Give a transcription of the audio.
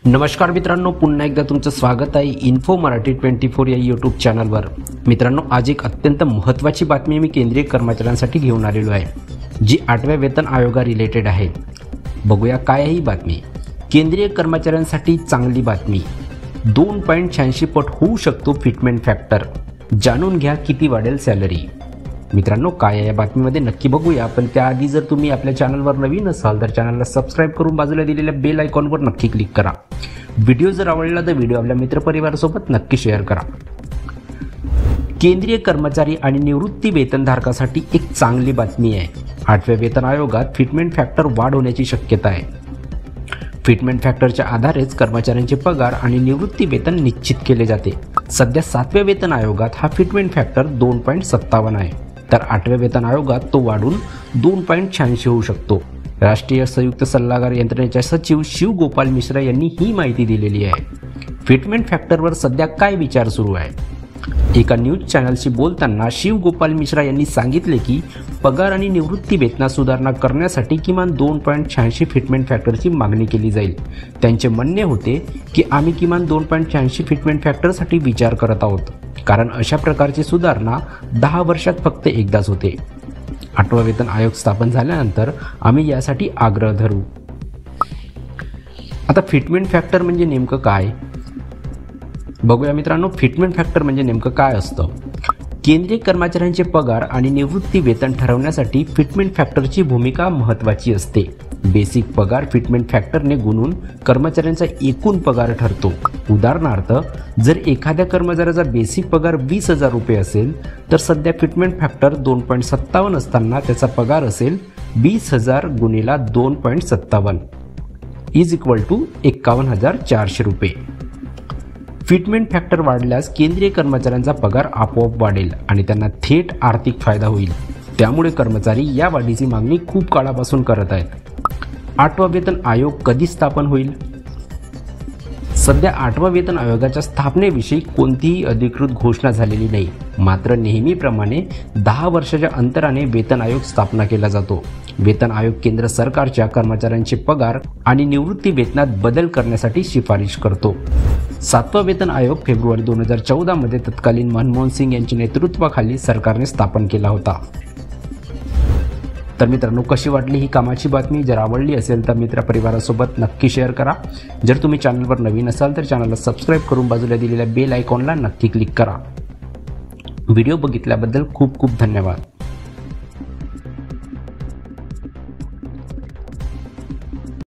नमस्कार मित्रांनो, पुन्हा एकदा तुमचं स्वागत आहे इन्फो मराठी 24 या यूट्यूब चॅनलवर। मित्रांनो, आज एक अत्यंत महत्त्वाची बातमी मी केंद्रीय कर्मचाऱ्यांसाठी घेऊन आलेलो आहे, जी 8व्या वेतन आयोगा रिलेटेड आहे। बघूया काय आहे ही बातमी। केंद्रीय कर्मचाऱ्यांसाठी चांगली बातमी, 2.86 पट होऊ शकतो फिटमेंट फॅक्टर, जाणून घ्या किती वाढेल सॅलरी। मित्रांनो, काय आहे या बातमीमध्ये नक्की बघूया, पण त्याआधी जर तुम्ही आपल्या चॅनलवर नवीन असाल तर चॅनलला सबस्क्राइब करून बाजूला दिलेल्या बेल आयकॉनवर नक्की क्लिक करा। व्हिडिओ जर आवडला तर व्हिडिओ आपल्या मित्रपरिवारासोबत नक्की शेअर करा। केंद्रीय कर्मचारी आणि निवृत्ती वेतनधारकासाठी एक चांगली बातमी आहे। 8व्या वेतन आयोगात फिटमेंट फॅक्टर वाढ होण्याची शक्यता आहे। फिटमेंट फॅक्टरच्या आधारेच कर्मचाऱ्यांचे पगार आणि निवृत्ती वेतन निश्चित केले जाते। सध्या 7व्या वेतन आयोगात हा फिटमेंट फॅक्टर 2.57 आहे, तर 8व्या वेतन आयोगात तो वाढून 2.86 होऊ शकतो। राष्ट्रीय संयुक्त सल्लागार यंत्रणेचे सचिव शिव गोपाल मिश्रा यांनी ही माहिती दिलेली आहे। फिटमेंट फॅक्टरवर सध्या काय विचार सुरू आहे? एका न्यूज चॅनलशी बोलताना शिव गोपाल मिश्रा यांनी सांगितले की पगार आणि निवृत्ती वेतनात सुधारणा करण्यासाठी किमान 2.86 फिटमेंट फॅक्टरची मागणी केली जाईल। त्यांचे म्हणणे होते की आम्ही किमान 2.86 फिटमेंट फॅक्टरसाठी विचार करत आहोत, कारण अशा प्रकारची सुधारणा 10 वर्षात फक्त एकदाच होते। 8वा वेतन आयोग स्थापन झाल्यानंतर आम्ही यासाठी आग्रह धरू। आता फिटमेंट फॅक्टर म्हणजे नेमकं काय बघूया मित्रांनो। फिटमेंट फॅक्टर म्हणजे नेमकं काय असतं? केंद्रीय कर्मचाऱ्यांचे पगार आणि निवृत्ती वेतन ठरवण्यासाठी फिटमेंट फॅक्टरची भूमिका महत्त्वाची असते। बेसिक पगार फिटमेंट फॅक्टरने गुणून कर्मचाऱ्यांचा एकूण पगार ठरतो। उदाहरणार्थ, जर एखाद्या कर्मचाऱ्याचा बेसिक पगार 20,000 रुपये असेल तर सध्या फिटमेंट फॅक्टर 2.57 असताना त्याचा पगार असेल 20,000 गुणिला 2.57 इज इक्वल टू 51,400 रुपये। फिटमेंट फॅक्टर वाढल्यास केंद्रीय कर्मचाऱ्यांचा पगार आपोआप वाढेल आणि त्यांना थेट आर्थिक फायदा होईल। त्यामुळे कर्मचारी या वाढीची मागणी खूप काळापासून करत आहेत। 8वा वेतन आयोग कधी स्थापन होईल? सध्या 8व्या वेतन आयोगाच्या स्थापनेविषयी कोणतीही अधिकृत घोषणा झालेली नाही, मात्र नेहमीप्रमाणे 10 वर्षाच्या अंतराने वेतन आयोग स्थापना केला जातो। वेतन आयोग केंद्र सरकारच्या कर्मचाऱ्यांचे पगार आणि निवृत्ती वेतनात बदल करण्यासाठी शिफारिश करतो। 7वा वेतन आयोग फेब्रुवारी 2014 मध्ये तत्कालीन मनमोहन सिंग यांच्या नेतृत्वाखाली सरकारने स्थापन केला होता। तर मित्रांनो, कशी वाटली ही कामाची बातमी? जर आवडली असेल तर मित्रपरिवारासोबत नक्की शेअर करा। जर तुम्ही चॅनलवर नवीन असाल तर चॅनलला सबस्क्राइब करून बाजूला दिलेल्या बेल आयकॉनला नक्की क्लिक करा। व्हिडिओ बघितल्याबद्दल खूप खूप धन्यवाद।